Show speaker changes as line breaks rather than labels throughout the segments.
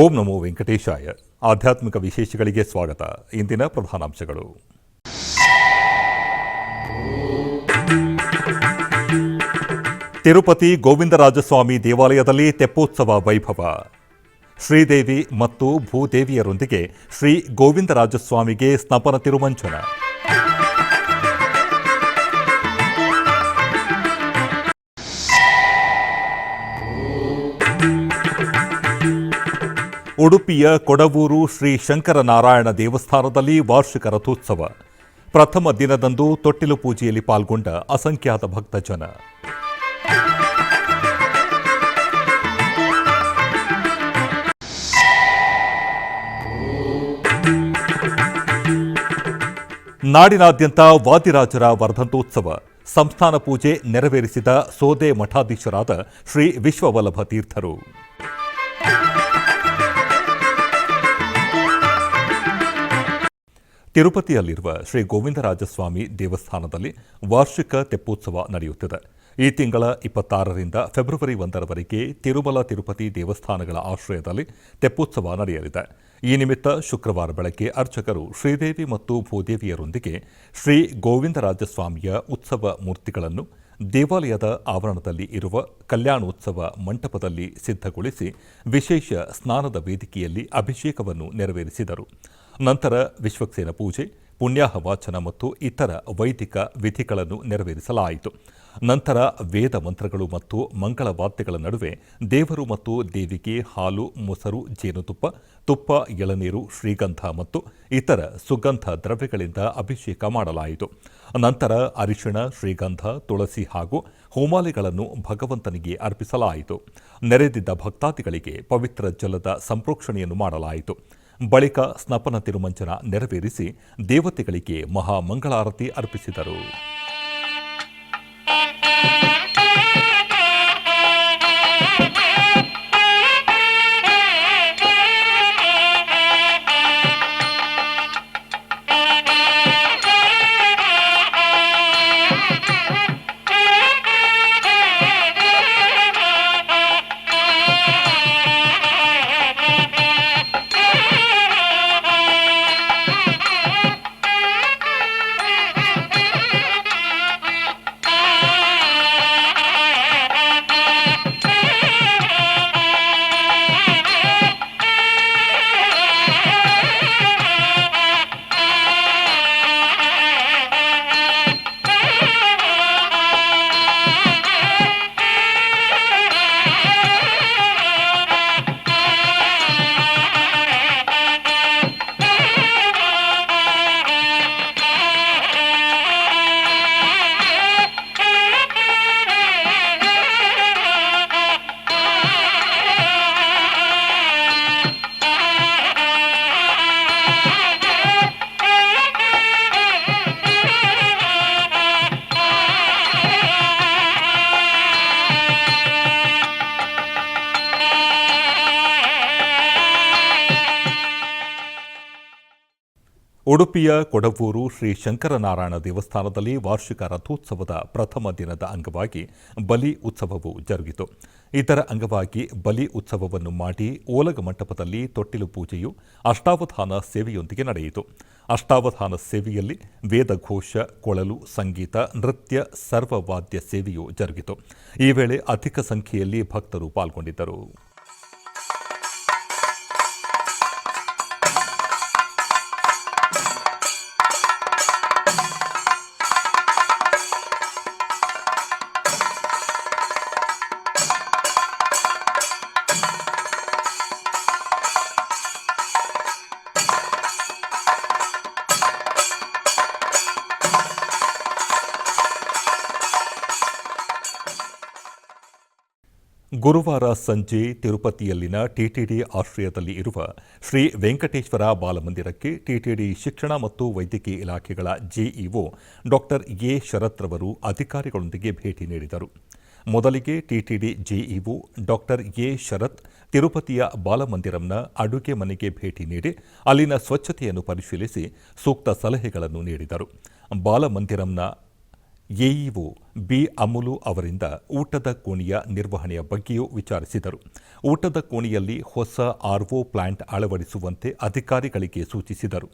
ಓಂ ನಮೋ ವೆಂಕಟೇಶಾಯ. ಆಧ್ಯಾತ್ಮಿಕ ವಿಶೇಷಗಳಿಗೆ ಸ್ವಾಗತ. ಇಂದಿನ ಪ್ರಧಾನಾಂಶಗಳು. ತಿರುಪತಿ ಗೋವಿಂದರಾಜಸ್ವಾಮಿ ದೇವಾಲಯದಲ್ಲಿ ತೆಪ್ಪೋತ್ಸವ ವೈಭವ. ಶ್ರೀದೇವಿ ಮತ್ತು ಭೂದೇವಿಯರೊಂದಿಗೆ ಶ್ರೀ ಗೋವಿಂದರಾಜಸ್ವಾಮಿಗೆ ಸ್ನಪನ ತಿರುಮಂಚನ. ಉಡುಪಿಯ ಕೊಡವೂರು ಶ್ರೀ ಶಂಕರನಾರಾಯಣ ದೇವಸ್ಥಾನದಲ್ಲಿ ವಾರ್ಷಿಕ ರಥೋತ್ಸವ. ಪ್ರಥಮ ದಿನದಂದು ತೊಟ್ಟಿಲು ಪೂಜೆಯಲ್ಲಿ ಪಾಲ್ಗೊಂಡ ಅಸಂಖ್ಯಾತ ಭಕ್ತಜನ. ನಾಡಿನಾದ್ಯಂತ ವಾದಿರಾಜರ ವರ್ಧಂತೋತ್ಸವ. ಸಂಸ್ಥಾನ ಪೂಜೆ ನೆರವೇರಿಸಿದ ಸೋದೆ ಮಠಾಧೀಶರಾದ ಶ್ರೀ ವಿಶ್ವವಲ್ಲಭ ತೀರ್ಥರು. ತಿರುಪತಿಯಲ್ಲಿರುವ ಶ್ರೀ ಗೋವಿಂದರಾಜಸ್ವಾಮಿ ದೇವಸ್ಥಾನದಲ್ಲಿ ವಾರ್ಷಿಕ ತೆಪ್ಪೋತ್ಸವ ನಡೆಯುತ್ತಿದೆ. ಈ ತಿಂಗಳ 26ರಿಂದ ಫೆಬ್ರವರಿ 1ರವರೆಗೆ ತಿರುಮಲ ತಿರುಪತಿ ದೇವಸ್ಥಾನಗಳ ಆಶ್ರಯದಲ್ಲಿ ತೆಪ್ಪೋತ್ಸವ ನಡೆಯಲಿದೆ. ಈ ನಿಮಿತ್ತ ಶುಕ್ರವಾರ ಬೆಳಗ್ಗೆ ಅರ್ಚಕರು ಶ್ರೀದೇವಿ ಮತ್ತು ಭೂದೇವಿಯರೊಂದಿಗೆ ಶ್ರೀ ಗೋವಿಂದರಾಜಸ್ವಾಮಿಯ ಉತ್ಸವ ಮೂರ್ತಿಗಳನ್ನು ದೇವಾಲಯದ ಆವರಣದಲ್ಲಿ ಇರುವ ಕಲ್ಯಾಣೋತ್ಸವ ಮಂಟಪದಲ್ಲಿ ಸಿದ್ಧಗೊಳಿಸಿ ವಿಶೇಷ ಸ್ನಾನದ ವೇದಿಕೆಯಲ್ಲಿ ಅಭಿಷೇಕವನ್ನು ನೆರವೇರಿಸಿದರು. ನಂತರ ವಿಶ್ವಕ್ಸೇನ ಪೂಜೆ, ಪುಣ್ಯಾಹ ವಾಚನ ಮತ್ತು ಇತರ ವೈದಿಕ ವಿಧಿಗಳನ್ನು ನೆರವೇರಿಸಲಾಯಿತು. ನಂತರ ವೇದ ಮಂತ್ರಗಳು ಮತ್ತು ಮಂಗಳ ವಾದ್ಯಗಳ ನಡುವೆ ದೇವರು ಮತ್ತು ದೇವಿಗೆ ಹಾಲು, ಮೊಸರು, ಜೇನುತುಪ್ಪ, ತುಪ್ಪ, ಎಳನೀರು, ಶ್ರೀಗಂಧ ಮತ್ತು ಇತರ ಸುಗಂಧ ದ್ರವ್ಯಗಳಿಂದ ಅಭಿಷೇಕ ಮಾಡಲಾಯಿತು. ನಂತರ ಅರಿಶಿಣ, ಶ್ರೀಗಂಧ, ತುಳಸಿ ಹಾಗೂ ಹೋಮಾಲೆಗಳನ್ನು ಭಗವಂತನಿಗೆ ಅರ್ಪಿಸಲಾಯಿತು. ನೆರೆದಿದ್ದ ಭಕ್ತಾದಿಗಳಿಗೆ ಪವಿತ್ರ ಜಲದ ಸಂಪ್ರೋಕ್ಷಣೆಯನ್ನು ಮಾಡಲಾಯಿತು. ಬಳಿಕ ಸ್ನಪನ ತಿರುಮಂಚನ ನೆರವೇರಿಸಿ ದೇವತೆಗಳಿಗೆ ಮಹಾಮಂಗಳಾರತಿ ಅರ್ಪಿಸಿದರು. ಉಡುಪಿಯ ಕೊಡವೂರು ಶ್ರೀ ಶಂಕರನಾರಾಯಣ ದೇವಸ್ಥಾನದಲ್ಲಿ ವಾರ್ಷಿಕ ರಥೋತ್ಸವದ ಪ್ರಥಮ ದಿನದ ಅಂಗವಾಗಿ ಬಲಿ ಉತ್ಸವವು ಜರುಗಿತು. ಇದರ ಅಂಗವಾಗಿ ಬಲಿ ಉತ್ಸವವನ್ನು ಮಾಡಿ ಓಲಗ ಮಂಟಪದಲ್ಲಿ ತೊಟ್ಟಿಲು ಪೂಜೆಯು ಅಷ್ಟಾವಧಾನ ಸೇವೆಯೊಂದಿಗೆ ನಡೆಯಿತು. ಅಷ್ಟಾವಧಾನ ಸೇವೆಯಲ್ಲಿ ವೇದಘೋಷ, ಕೊಳಲು, ಸಂಗೀತ, ನೃತ್ಯ, ಸರ್ವವಾದ್ಯ ಸೇವೆಯು ಜರುಗಿತು. ಈ ವೇಳೆ ಅಧಿಕ ಸಂಖ್ಯೆಯಲ್ಲಿ ಭಕ್ತರು ಪಾಲ್ಗೊಂಡಿದ್ದರು. ಗುರುವಾರ ಸಂಜೆ ತಿರುಪತಿಯಲ್ಲಿನ ಟಿಟಿಡಿ ಆಶ್ರಯದಲ್ಲಿ ಇರುವ ಶ್ರೀ ವೆಂಕಟೇಶ್ವರ ಬಾಲಮಂದಿರಕ್ಕೆ ಟಿಟಿಡಿ ಶಿಕ್ಷಣ ಮತ್ತು ವೈದ್ಯಕೀಯ ಇಲಾಖೆಗಳ ಜೆಇಒ ಡಾಕ್ಟರ್ ಎ ಶರತ್ ರವರು ಅಧಿಕಾರಿಗಳೊಂದಿಗೆ ಭೇಟಿ ನೀಡಿದರು. ಮೊದಲಿಗೆ ಟಿಟಿಡಿ ಜೆಇಒ ಡಾಕ್ಟರ್ ಎ ಶರತ್ ತಿರುಪತಿಯ ಬಾಲಮಂದಿರಂನ ಅಡುಗೆ ಮನೆಗೆ ಭೇಟಿ ನೀಡಿ ಅಲ್ಲಿನ ಸ್ವಚ್ಛತೆಯನ್ನು ಪರಿಶೀಲಿಸಿ ಸೂಕ್ತ ಸಲಹೆಗಳನ್ನು ನೀಡಿದರು. ಬಾಲಮಂದಿರಂನ ಎಇಒ ಬಿ ಅಮುಲು ಅವರಿಂದ ಊಟದ ಕೋಣೆಯ ನಿರ್ವಹಣೆಯ ಬಗ್ಗೆಯೂ ವಿಚಾರಿಸಿದರು. ಊಟದ ಕೋಣೆಯಲ್ಲಿ ಹೊಸ ಆರ್ಒ ಪ್ಲಾಂಟ್ ಅಳವಡಿಸುವಂತೆ ಅಧಿಕಾರಿಗಳಿಗೆ ಸೂಚಿಸಿದರು.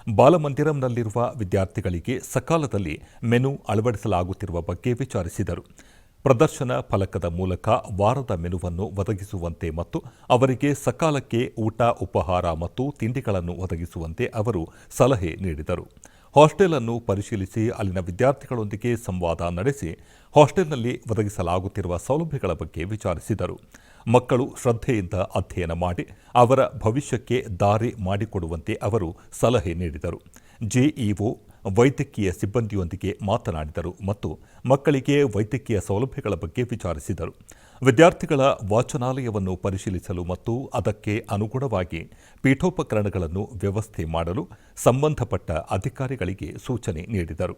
ಬಾಲಮಂದಿರಂನಲ್ಲಿರುವ ವಿದ್ಯಾರ್ಥಿಗಳಿಗೆ ಸಕಾಲದಲ್ಲಿ ಮೆನು ಅಳವಡಿಸಲಾಗುತ್ತಿರುವ ಬಗ್ಗೆ ವಿಚಾರಿಸಿದರು. ಪ್ರದರ್ಶನ ಫಲಕದ ಮೂಲಕ ವಾರದ ಮೆನುವನ್ನು ಒದಗಿಸುವಂತೆ ಮತ್ತು ಅವರಿಗೆ ಸಕಾಲಕ್ಕೆ ಊಟ, ಉಪಹಾರ ಮತ್ತು ತಿಂಡಿಗಳನ್ನು ಒದಗಿಸುವಂತೆ ಅವರು ಸಲಹೆ ನೀಡಿದರು. ಹಾಸ್ಟೆಲ್ ಅನ್ನು ಪರಿಶೀಲಿಸಿ ಅಲ್ಲಿನ ವಿದ್ಯಾರ್ಥಿಗಳೊಂದಿಗೆ ಸಂವಾದ ನಡೆಸಿ ಹಾಸ್ಟೆಲ್ನಲ್ಲಿ ಒದಗಿಸಲಾಗುತ್ತಿರುವ ಸೌಲಭ್ಯಗಳ ಬಗ್ಗೆ ವಿಚಾರಿಸಿದರು. ಮಕ್ಕಳು ಶ್ರದ್ಧೆಯಿಂದ ಅಧ್ಯಯನ ಮಾಡಿ ಅವರ ಭವಿಷ್ಯಕ್ಕೆ ದಾರಿ ಮಾಡಿಕೊಡುವಂತೆ ಅವರು ಸಲಹೆ ನೀಡಿದರು. ಜೆಇಒ ವೈದ್ಯಕೀಯ ಸಿಬ್ಬಂದಿಯೊಂದಿಗೆ ಮಾತನಾಡಿದರು ಮತ್ತು ಮಕ್ಕಳಿಗೆ ವೈದ್ಯಕೀಯ ಸೌಲಭ್ಯಗಳ ಬಗ್ಗೆ ವಿಚಾರಿಸಿದರು. ವಿದ್ಯಾರ್ಥಿಗಳ ವಾಚನಾಲಯವನ್ನು ಪರಿಶೀಲಿಸಲು ಮತ್ತು ಅದಕ್ಕೆ ಅನುಗುಣವಾಗಿ ಪೀಠೋಪಕರಣಗಳನ್ನು ವ್ಯವಸ್ಥೆ ಮಾಡಲು ಸಂಬಂಧಪಟ್ಟ ಅಧಿಕಾರಿಗಳಿಗೆ ಸೂಚನೆ ನೀಡಿದರು.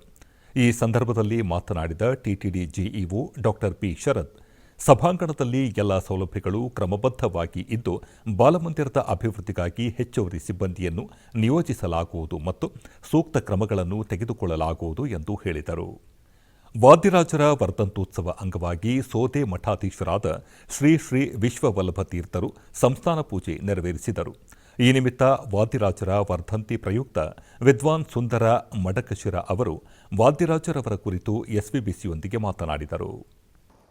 ಈ ಸಂದರ್ಭದಲ್ಲಿ ಮಾತನಾಡಿದ ಟಿಟಿಡಿ ಜೆಇಒ ಡಾಕ್ಟರ್ ಪಿ ಶರತ್, ಸಭಾಂಗಣದಲ್ಲಿ ಎಲ್ಲ ಸೌಲಭ್ಯಗಳು ಕ್ರಮಬದ್ಧವಾಗಿ ಇದ್ದು ಬಾಲಮಂದಿರದ ಅಭಿವೃದ್ಧಿಗಾಗಿ ಹೆಚ್ಚುವರಿ ಸಿಬ್ಬಂದಿಯನ್ನು ನಿಯೋಜಿಸಲಾಗುವುದು ಮತ್ತು ಸೂಕ್ತ ಕ್ರಮಗಳನ್ನು ತೆಗೆದುಕೊಳ್ಳಲಾಗುವುದು ಎಂದು ಹೇಳಿದರು. ವಾದಿರಾಜರ ವರ್ಧಂತೋತ್ಸವ ಅಂಗವಾಗಿ ಸೋದೆ ಮಠಾಧೀಶರಾದ ಶ್ರೀ ಶ್ರೀ ವಿಶ್ವವಲ್ಲಭ ತೀರ್ಥರು ಸಂಸ್ಥಾನ ಪೂಜೆ ನೆರವೇರಿಸಿದರು. ಈ ನಿಮಿತ್ತ ವಾದಿರಾಜರ ವರ್ಧಂತಿ ಪ್ರಯುಕ್ತ ವಿದ್ವಾನ್ ಸುಂದರ ಮಡಕಶಿರ ಅವರು ವಾದಿರಾಜರವರ ಕುರಿತು ಎಸ್ವಿಬಿಸಿಯೊಂದಿಗೆ ಮಾತನಾಡಿದರು.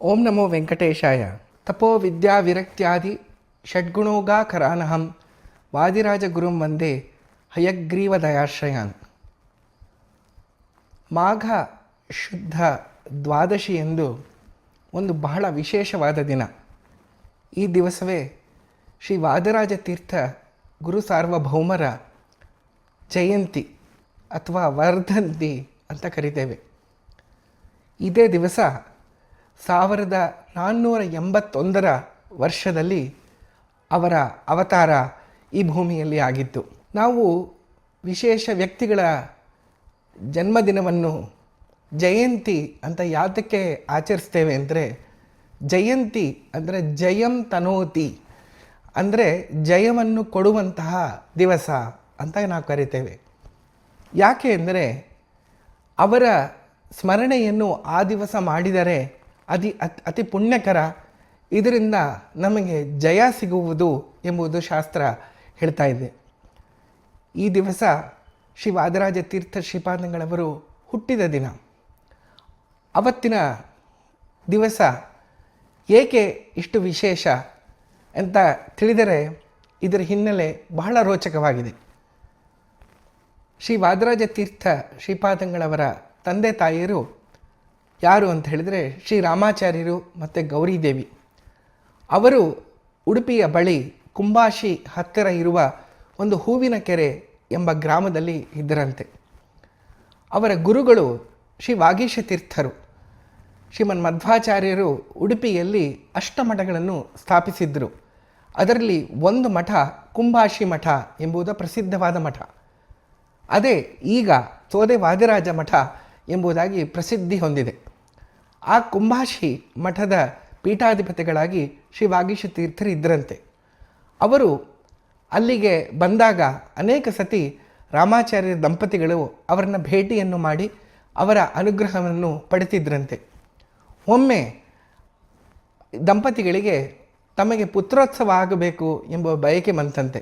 ಓಂ ನಮೋ ವೆಂಕಟೇಶಾಯ. ತಪೋ ವಿದ್ಯಾ ವಿರಕ್ತ್ಯಾದಿ ಷಡ್ಗುಣೋಗಾಕರಾನಹಂ ವಾದಿರಾಜ ಗುರುಂ ವಂದೇ ಹಯಗ್ರೀವ ದಯಾಶ್ರಯಾನ್. ಮಾಘ ಶುದ್ಧ ದ್ವಾದಶಿ ಎಂದು ಒಂದು ಬಹಳ ವಿಶೇಷವಾದ ದಿನ. ಈ ದಿವಸವೇ ಶ್ರೀ ವಾದಿರಾಜ ತೀರ್ಥ ಗುರು ಸಾರ್ವಭೌಮರ ಜಯಂತಿ ಅಥವಾ ವರ್ಧಂತಿ ಅಂತ ಕರಿತೇವೆ. ಇದೇ ದಿವಸ 1481 ವರ್ಷದಲ್ಲಿ ಅವರ ಅವತಾರ ಈ ಭೂಮಿಯಲ್ಲಿ ಆಗಿತ್ತು. ನಾವು ವಿಶೇಷ ವ್ಯಕ್ತಿಗಳ ಜನ್ಮದಿನವನ್ನು ಜಯಂತಿ ಅಂತ ಯಾತಕ್ಕೆ ಆಚರಿಸ್ತೇವೆ ಅಂದರೆ, ಜಯಂತಿ ಅಂದರೆ ಜಯಂ ತನೋತಿ, ಅಂದರೆ ಜಯವನ್ನು ಕೊಡುವಂತಹ ದಿವಸ ಅಂತ ನಾವು ಕರಿತೇವೆ. ಯಾಕೆ ಅಂದರೆ ಅವರ ಸ್ಮರಣೆಯನ್ನು ಆ ದಿವಸ ಮಾಡಿದರೆ ಅತಿ ಪುಣ್ಯಕರ, ಇದರಿಂದ ನಮಗೆ ಜಯ ಸಿಗುವುದು ಎಂಬುದು ಶಾಸ್ತ್ರ ಹೇಳ್ತಾ ಇದೆ. ಈ ದಿವಸ ಶ್ರೀ ವಾದಿರಾಜ ತೀರ್ಥ ಶ್ರೀಪಾದಂಗಳವರು ಹುಟ್ಟಿದ ದಿನ. ಅವತ್ತಿನ ದಿವಸ ಏಕೆ ಇಷ್ಟು ವಿಶೇಷ ಅಂತ ತಿಳಿದರೆ ಇದರ ಹಿನ್ನೆಲೆ ಬಹಳ ರೋಚಕವಾಗಿದೆ. ಶ್ರೀ ವಾದಿರಾಜ ತೀರ್ಥ ಶ್ರೀಪಾದಂಗಳವರ ತಂದೆ ತಾಯಿಯರು ಯಾರು ಅಂತ ಹೇಳಿದರೆ ಶ್ರೀ ರಾಮಾಚಾರ್ಯರು ಮತ್ತು ಗೌರಿದೇವಿ. ಅವರು ಉಡುಪಿಯ ಬಳಿ ಕುಂಬಾಶಿ ಹತ್ತಿರ ಇರುವ ಒಂದು ಹೂವಿನ ಕೆರೆ ಎಂಬ ಗ್ರಾಮದಲ್ಲಿ ಇದ್ದರಂತೆ. ಅವರ ಗುರುಗಳು ಶ್ರೀ ವಾಗೀಶ ತೀರ್ಥರು. ಶ್ರೀಮನ್ ಮಧ್ವಾಚಾರ್ಯರು ಉಡುಪಿಯಲ್ಲಿ ಅಷ್ಟಮಠಗಳನ್ನು ಸ್ಥಾಪಿಸಿದ್ದರು. ಅದರಲ್ಲಿ ಒಂದು ಮಠ ಕುಂಬಾಶಿ ಮಠ ಎಂಬುದು ಪ್ರಸಿದ್ಧವಾದ ಮಠ. ಅದೇ ಈಗ ಸೋದೆ ವಾದಿರಾಜ ಮಠ ಎಂಬುದಾಗಿ ಪ್ರಸಿದ್ಧಿ ಹೊಂದಿದೆ. ಆ ಕುಂಬಾಶಿ ಮಠದ ಪೀಠಾಧಿಪತಿಗಳಾಗಿ ಶ್ರೀ ವಾಗೀಶ ತೀರ್ಥರು ಇದ್ದರಂತೆ. ಅವರು ಅಲ್ಲಿಗೆ ಬಂದಾಗ ಅನೇಕ ಸತಿ ರಾಮಾಚಾರ್ಯ ದಂಪತಿಗಳು ಅವರನ್ನು ಭೇಟಿಯನ್ನು ಮಾಡಿ ಅವರ ಅನುಗ್ರಹವನ್ನು ಪಡೆದಿದ್ದರಂತೆ. ಒಮ್ಮೆ ದಂಪತಿಗಳಿಗೆ ತಮಗೆ ಪುತ್ರೋತ್ಸವ ಆಗಬೇಕು ಎಂಬ ಬಯಕೆ ಬಂತಂತೆ.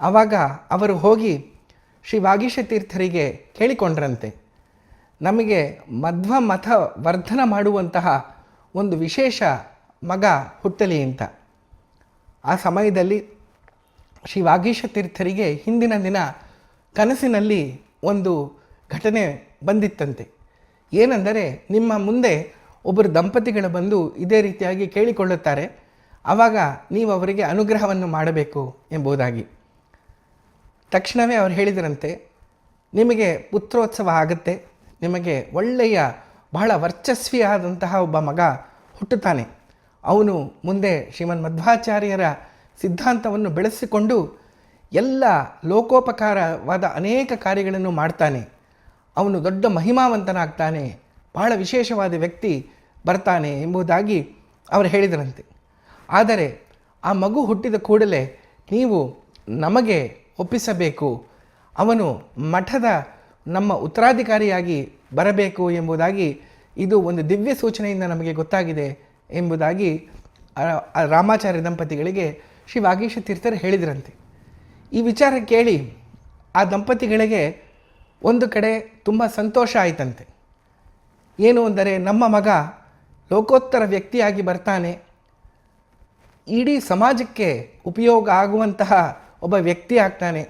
ಆವಾಗ ಅವರು ಹೋಗಿ ಶ್ರೀ ವಾಗೀಶ ತೀರ್ಥರಿಗೆ ಕೇಳಿಕೊಂಡ್ರಂತೆ, ನಮಗೆ ಮಧ್ವ ಮತ ವರ್ಧನ ಮಾಡುವಂತಹ ಒಂದು ವಿಶೇಷ ಮಗ ಹುಟ್ಟಲಿ ಅಂತ. ಆ ಸಮಯದಲ್ಲಿ ಶ್ರೀ ವಾಗೀಶ ತೀರ್ಥರಿಗೆ ಹಿಂದಿನ ದಿನ ಕನಸಿನಲ್ಲಿ ಒಂದು ಘಟನೆ ಬಂದಿತ್ತಂತೆ. ಏನೆಂದರೆ, ನಿಮ್ಮ ಮುಂದೆ ಒಬ್ಬರು ದಂಪತಿಗಳು ಬಂದು ಇದೇ ರೀತಿಯಾಗಿ ಕೇಳಿಕೊಳ್ಳುತ್ತಾರೆ, ಆವಾಗ ನೀವು ಅವರಿಗೆ ಅನುಗ್ರಹವನ್ನು ಮಾಡಬೇಕು ಎಂಬುದಾಗಿ. ತಕ್ಷಣವೇ ಅವರು ಹೇಳಿದರಂತೆ, ನಿಮಗೆ ಪುತ್ರೋತ್ಸವ ಆಗುತ್ತೆ, ನಿಮಗೆ ಒಳ್ಳೆಯ ಬಹಳ ವರ್ಚಸ್ವಿಯಾದಂತಹ ಒಬ್ಬ ಮಗ ಹುಟ್ಟುತ್ತಾನೆ. ಅವನು ಮುಂದೆ ಶ್ರೀಮನ್ ಮಧ್ವಾಚಾರ್ಯರ ಸಿದ್ಧಾಂತವನ್ನು ಬೆಳೆಸಿಕೊಂಡು ಎಲ್ಲ ಲೋಕೋಪಕಾರವಾದ ಅನೇಕ ಕಾರ್ಯಗಳನ್ನು ಮಾಡ್ತಾನೆ. ಅವನು ದೊಡ್ಡ ಮಹಿಮಾವಂತನಾಗ್ತಾನೆ, ಬಹಳ ವಿಶೇಷವಾದ ವ್ಯಕ್ತಿ ಬರ್ತಾನೆ ಎಂಬುದಾಗಿ ಅವರು ಹೇಳಿದರಂತೆ. ಆದರೆ ಆ ಮಗು ಹುಟ್ಟಿದ ಕೂಡಲೇ ನೀವು ನಮಗೆ ಒಪ್ಪಿಸಬೇಕು, ಅವನು ಮಠದ ನಮ್ಮ ಉತ್ತರಾಧಿಕಾರಿಯಾಗಿ ಬರಬೇಕು ಎಂಬುದಾಗಿ ಇದು ಒಂದು ದಿವ್ಯ ಸೂಚನೆಯಿಂದ ನಮಗೆ ಗೊತ್ತಾಗಿದೆ ಎಂಬುದಾಗಿ ರಾಮಾಚಾರ್ಯ ದಂಪತಿಗಳಿಗೆ ಶ್ರೀ ವಾಗೀಶ ತೀರ್ಥರು ಹೇಳಿದ್ರಂತೆ. ಈ ವಿಚಾರ ಕೇಳಿ ಆ ದಂಪತಿಗಳಿಗೆ ಒಂದು ಕಡೆ ತುಂಬ ಸಂತೋಷ ಆಯಿತಂತೆ. ಏನು ಅಂದರೆ, ನಮ್ಮ ಮಗ ಲೋಕೋತ್ತರ ವ್ಯಕ್ತಿಯಾಗಿ ಬರ್ತಾನೆ, ಇಡೀ ಸಮಾಜಕ್ಕೆ ಉಪಯೋಗ ಆಗುವಂತಹ ಒಬ್ಬ ವ್ಯಕ್ತಿ ಆಗ್ತಾನೆ,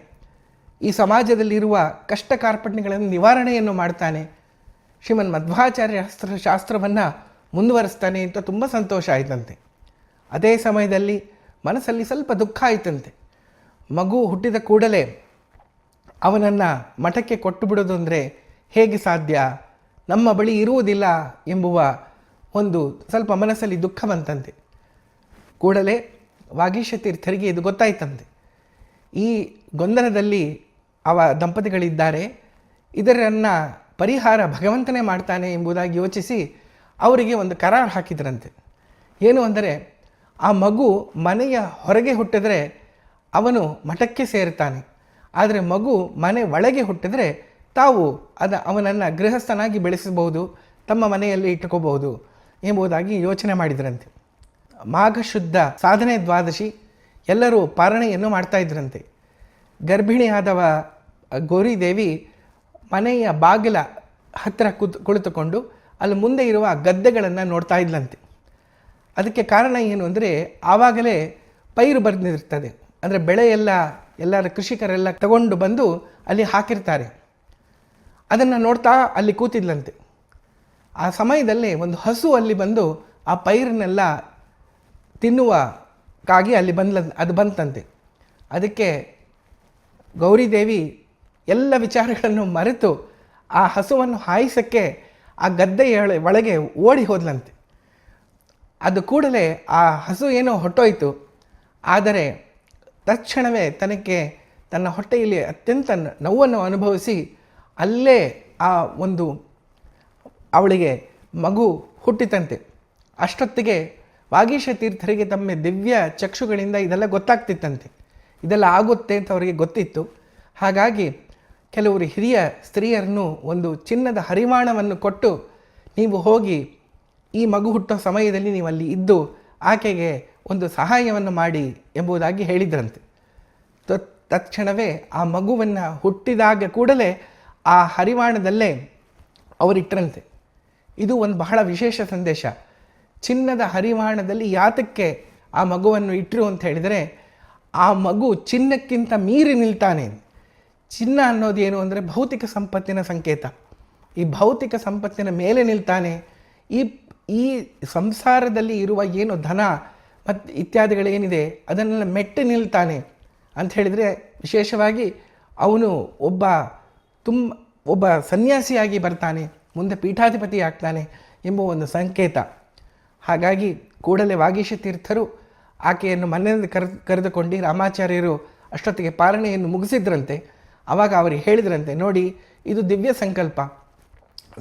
ಈ ಸಮಾಜದಲ್ಲಿರುವ ಕಷ್ಟ ಕಾರ್ಪಣ್ಯಗಳನ್ನು ನಿವಾರಣೆಯನ್ನು ಮಾಡ್ತಾನೆ, ಶ್ರೀಮನ್ ಮಧ್ವಾಚಾರ್ಯ ಶಾಸ್ತ್ರವನ್ನು ಮುಂದುವರಿಸ್ತಾನೆ ಅಂತ ತುಂಬ ಸಂತೋಷ ಆಯಿತಂತೆ. ಅದೇ ಸಮಯದಲ್ಲಿ ಮನಸ್ಸಲ್ಲಿ ಸ್ವಲ್ಪ ದುಃಖ ಆಯಿತಂತೆ. ಮಗು ಹುಟ್ಟಿದ ಕೂಡಲೇ ಅವನನ್ನು ಮಠಕ್ಕೆ ಕೊಟ್ಟು ಬಿಡೋದು ಅಂದರೆ ಹೇಗೆ ಸಾಧ್ಯ, ನಮ್ಮ ಬಳಿ ಇರುವುದಿಲ್ಲ ಎಂಬುವ ಒಂದು ಸ್ವಲ್ಪ ಮನಸ್ಸಲ್ಲಿ ದುಃಖ ಬಂತಂತೆ. ಕೂಡಲೇ ವಾಗೀಶ ತೀರ್ಥರಿಗೆ ಇದು ಗೊತ್ತಾಯ್ತಂತೆ. ಈ ಗೊಂದಲದಲ್ಲಿ ದಂಪತಿಗಳಿದ್ದಾರೆ, ಇದರನ್ನು ಪರಿಹಾರ ಭಗವಂತನೇ ಮಾಡ್ತಾನೆ ಎಂಬುದಾಗಿ ಯೋಚಿಸಿ ಅವರಿಗೆ ಒಂದು ಕರಾರು ಹಾಕಿದ್ರಂತೆ. ಏನು ಅಂದರೆ, ಆ ಮಗು ಮನೆಯ ಹೊರಗೆ ಹುಟ್ಟಿದ್ರೆ ಅವನು ಮಠಕ್ಕೆ ಸೇರ್ತಾನೆ, ಆದರೆ ಮಗು ಮನೆ ಒಳಗೆ ಹುಟ್ಟಿದ್ರೆ ತಾವು ಅವನನ್ನು ಗೃಹಸ್ಥನಾಗಿ ಬೆಳೆಸಬಹುದು, ತಮ್ಮ ಮನೆಯಲ್ಲಿ ಇಟ್ಟುಕೋಬಹುದು ಎಂಬುದಾಗಿ ಯೋಚನೆ ಮಾಡಿದ್ರಂತೆ. ಮಾಘ ಶುದ್ಧ ಸಾಧನೆ ದ್ವಾದಶಿ ಎಲ್ಲರೂ ಪಾರಣೆಯನ್ನು ಮಾಡ್ತಾ ಇದ್ರಂತೆ. ಗರ್ಭಿಣಿಯಾದವ ಗೌರಿದೇವಿ ಮನೆಯ ಬಾಗಿಲ ಹತ್ತಿರ ಕುಳಿತುಕೊಂಡು ಅಲ್ಲಿ ಮುಂದೆ ಇರುವ ಗದ್ದೆಗಳನ್ನು ನೋಡ್ತಾ ಇದ್ಲಂತೆ. ಅದಕ್ಕೆ ಕಾರಣ ಏನು ಅಂದರೆ, ಆವಾಗಲೇ ಪೈರು ಬಂದಿರ್ತದೆ, ಅಂದರೆ ಬೆಳೆ ಎಲ್ಲರ ಕೃಷಿಕರೆಲ್ಲ ತಗೊಂಡು ಬಂದು ಅಲ್ಲಿ ಹಾಕಿರ್ತಾರೆ. ಅದನ್ನು ನೋಡ್ತಾ ಅಲ್ಲಿ ಕೂತಿದ್ಲಂತೆ. ಆ ಸಮಯದಲ್ಲಿ ಒಂದು ಹಸು ಅಲ್ಲಿ ಬಂದು ಆ ಪೈರನ್ನೆಲ್ಲ ತಿನ್ನುವಕ್ಕಾಗಿ ಅಲ್ಲಿ ಅದು ಬಂತಂತೆ. ಅದಕ್ಕೆ ಗೌರಿದೇವಿ ಎಲ್ಲ ವಿಚಾರಗಳನ್ನು ಮರೆತು ಆ ಹಸುವನ್ನು ಹಾಯಿಸೋಕ್ಕೆ ಆ ಗದ್ದೆಯ ಒಳಗೆ ಓಡಿ ಹೋದ್ಲಂತೆ. ಅದು ಕೂಡಲೇ ಆ ಹಸು ಏನೋ ಹೊಟ್ಟೋಯ್ತು, ಆದರೆ ತಕ್ಷಣವೇ ತನ್ನ ಹೊಟ್ಟೆಯಲ್ಲಿ ಅತ್ಯಂತ ನೋವನ್ನು ಅನುಭವಿಸಿ ಅಲ್ಲೇ ಅವಳಿಗೆ ಮಗು ಹುಟ್ಟಿತಂತೆ. ಅಷ್ಟೊತ್ತಿಗೆ ವಾಗೀಶ ತೀರ್ಥರಿಗೆ ತಮ್ಮ ದಿವ್ಯ ಚಕ್ಷುಗಳಿಂದ ಇದೆಲ್ಲ ಗೊತ್ತಾಗ್ತಿತ್ತಂತೆ, ಇದೆಲ್ಲ ಆಗುತ್ತೆ ಅಂತ ಅವರಿಗೆ ಗೊತ್ತಿತ್ತು. ಹಾಗಾಗಿ ಕೆಲವರು ಹಿರಿಯ ಸ್ತ್ರೀಯರನ್ನು ಒಂದು ಚಿನ್ನದ ಹರಿವಾಣವನ್ನು ಕೊಟ್ಟು, ನೀವು ಹೋಗಿ ಈ ಮಗು ಹುಟ್ಟೋ ಸಮಯದಲ್ಲಿ ನೀವು ಅಲ್ಲಿ ಇದ್ದು ಆಕೆಗೆ ಒಂದು ಸಹಾಯವನ್ನು ಮಾಡಿ ಎಂಬುದಾಗಿ ಹೇಳಿದ್ರಂತೆ. ತಕ್ಷಣವೇ ಆ ಮಗುವನ್ನು ಹುಟ್ಟಿದಾಗ ಕೂಡಲೇ ಆ ಹರಿವಾಣದಲ್ಲೇ ಅವರಿಟ್ಟರಂತೆ. ಇದು ಒಂದು ಬಹಳ ವಿಶೇಷ ಸಂದೇಶ. ಚಿನ್ನದ ಹರಿವಾಣದಲ್ಲಿ ಯಾತಕ್ಕೆ ಆ ಮಗುವನ್ನು ಇಟ್ಟರು ಅಂತ ಹೇಳಿದರೆ, ಆ ಮಗು ಚಿನ್ನಕ್ಕಿಂತ ಮೀರಿ ನಿಲ್ತಾನೆ. ಚಿನ್ನ ಅನ್ನೋದು ಏನು ಅಂದರೆ ಭೌತಿಕ ಸಂಪತ್ತಿನ ಸಂಕೇತ. ಈ ಭೌತಿಕ ಸಂಪತ್ತಿನ ಮೇಲೆ ನಿಲ್ತಾನೆ. ಈ ಸಂಸಾರದಲ್ಲಿ ಇರುವ ಏನು ಧನ ಮತ್ತು ಇತ್ಯಾದಿಗಳೇನಿದೆ ಅದನ್ನೆಲ್ಲ ಮೆಟ್ಟಿ ನಿಲ್ತಾನೆ ಅಂತ ಹೇಳಿದರೆ, ವಿಶೇಷವಾಗಿ ಅವನು ಒಬ್ಬ ಸನ್ಯಾಸಿಯಾಗಿ ಬರ್ತಾನೆ, ಮುಂದೆ ಪೀಠಾಧಿಪತಿ ಆಗ್ತಾನೆ ಎಂಬ ಒಂದು ಸಂಕೇತ. ಹಾಗಾಗಿ ಕೂಡಲೇ ವಾಗೀಶ ತೀರ್ಥರು ಆಕೆಯನ್ನು ಮನೆಯಲ್ಲಿ ಕರೆದುಕೊಂಡು ರಾಮಾಚಾರ್ಯರು ಅಷ್ಟೊತ್ತಿಗೆ ಪಾರಣೆಯನ್ನು ಮುಗಿಸಿದ್ರಂತೆ. ಆವಾಗ ಅವರಿಗೆ ಹೇಳಿದ್ರಂತೆ, ನೋಡಿ, ಇದು ದಿವ್ಯ ಸಂಕಲ್ಪ,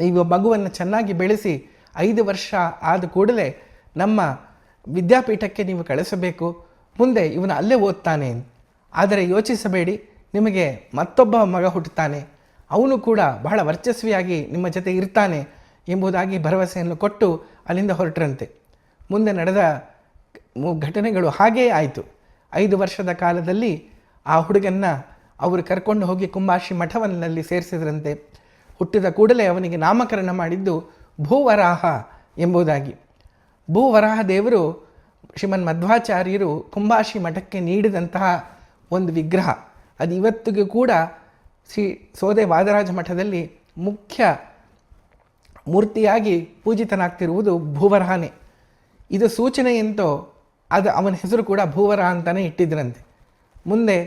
ನೀವು ಮಗುವನ್ನು ಚೆನ್ನಾಗಿ ಬೆಳೆಸಿ 5 ವರ್ಷ ಆದ ಕೂಡಲೇ ನಮ್ಮ ವಿದ್ಯಾಪೀಠಕ್ಕೆ ನೀವು ಕಳಿಸಬೇಕು, ಮುಂದೆ ಇವನು ಅಲ್ಲೇ ಓದ್ತಾನೆ. ಆದರೆ ಯೋಚಿಸಬೇಡಿ, ನಿಮಗೆ ಮತ್ತೊಬ್ಬ ಮಗ ಹುಟ್ಟುತ್ತಾನೆ, ಅವನು ಕೂಡ ಬಹಳ ವರ್ಚಸ್ವಿಯಾಗಿ ನಿಮ್ಮ ಜೊತೆ ಇರ್ತಾನೆ ಎಂಬುದಾಗಿ ಭರವಸೆಯನ್ನು ಕೊಟ್ಟು ಅಲ್ಲಿಂದ ಹೊರಟ್ರಂತೆ. ಮುಂದೆ ನಡೆದ ಘಟನೆಗಳು ಹಾಗೇ ಆಯಿತು. 5 ವರ್ಷದ ಕಾಲದಲ್ಲಿ ಆ ಹುಡುಗನ್ನು ಅವರು ಕರ್ಕೊಂಡು ಹೋಗಿ ಕುಂಬಾಶಿ ಮಠವನ್ನಲ್ಲಿ ಸೇರಿಸಿದ್ರಂತೆ. ಹುಟ್ಟಿದ ಕೂಡಲೇ ಅವನಿಗೆ ನಾಮಕರಣ ಮಾಡಿದ್ದು ಭೂವರಾಹ ಎಂಬುದಾಗಿ. ಭೂವರಾಹ ದೇವರು ಶ್ರೀಮನ್ ಮಧ್ವಾಚಾರ್ಯರು ಕುಂಬಾಶಿ ಮಠಕ್ಕೆ ನೀಡಿದಂತಹ ಒಂದು ವಿಗ್ರಹ. ಅದು ಇವತ್ತಿಗೂ ಕೂಡ ಶ್ರೀ ಸೋದೆ ವಾದರಾಜ ಮಠದಲ್ಲಿ ಮುಖ್ಯ ಮೂರ್ತಿಯಾಗಿ ಪೂಜಿತನಾಗ್ತಿರುವುದು ಭೂವರಾಹನೇ. ಇದು ಸೂಚನೆ ಎಂತೋ ಅವನ ಹೆಸರು ಕೂಡ ಭೂವರಾಹ ಅಂತಲೇ ಇಟ್ಟಿದ್ರಂತೆ. ಮುಂದೆ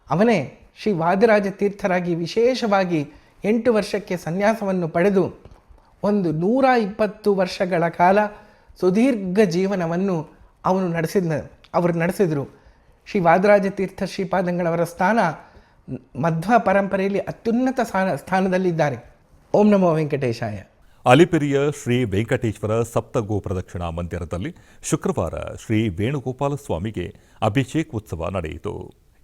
ಅವನೇ ಶ್ರೀ ವಾದರಾಜ ತೀರ್ಥರಾಗಿ ವಿಶೇಷವಾಗಿ 8 ವರ್ಷಕ್ಕೆ ಸನ್ಯಾಸವನ್ನು ಪಡೆದು ಒಂದು 120 ವರ್ಷಗಳ ಕಾಲ ಸುದೀರ್ಘ ಜೀವನವನ್ನು ಅವರು ನಡೆಸಿದರು. ಶ್ರೀ ವಾದರಾಜ ತೀರ್ಥ ಶ್ರೀಪಾದಂಗಳವರ ಸ್ಥಾನ ಮಧ್ವ ಪರಂಪರೆಯಲ್ಲಿ ಅತ್ಯುನ್ನತ ಸ್ಥಾನದಲ್ಲಿದ್ದಾರೆ. ಓಂ ನಮೋ ವೆಂಕಟೇಶಾಯ.
ಅಲಿಪಿರಿಯ ಶ್ರೀ ವೆಂಕಟೇಶ್ವರ ಸಪ್ತಗೋ ಪ್ರದಕ್ಷಿಣಾ ಮಂದಿರದಲ್ಲಿ ಶುಕ್ರವಾರ ಶ್ರೀ ವೇಣುಗೋಪಾಲ ಸ್ವಾಮಿಗೆ ಅಭಿಷೇಕ ಉತ್ಸವ ನಡೆಯಿತು.